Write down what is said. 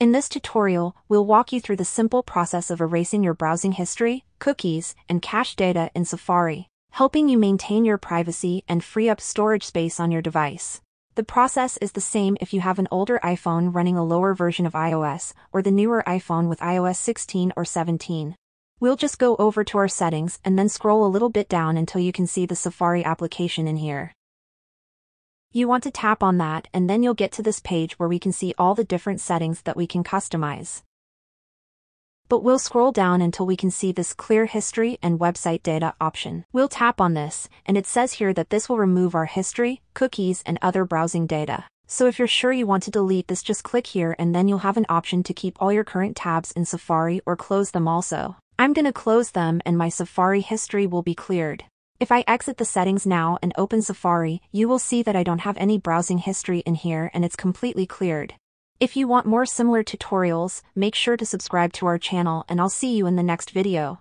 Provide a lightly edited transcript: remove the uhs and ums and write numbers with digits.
In this tutorial, we'll walk you through the simple process of erasing your browsing history, cookies, and cache data in Safari, helping you maintain your privacy and free up storage space on your device. The process is the same if you have an older iPhone running a lower version of iOS or the newer iPhone with iOS 16 or 17. We'll just go over to our settings and then scroll a little bit down until you can see the Safari application in here. You want to tap on that and then you'll get to this page where we can see all the different settings that we can customize. But we'll scroll down until we can see this Clear History and Website Data option. We'll tap on this, and it says here that this will remove our history, cookies, and other browsing data. So if you're sure you want to delete this, just click here and then you'll have an option to keep all your current tabs in Safari or close them also. I'm gonna close them and my Safari history will be cleared. If I exit the settings now and open Safari, you will see that I don't have any browsing history in here and it's completely cleared. If you want more similar tutorials, make sure to subscribe to our channel and I'll see you in the next video.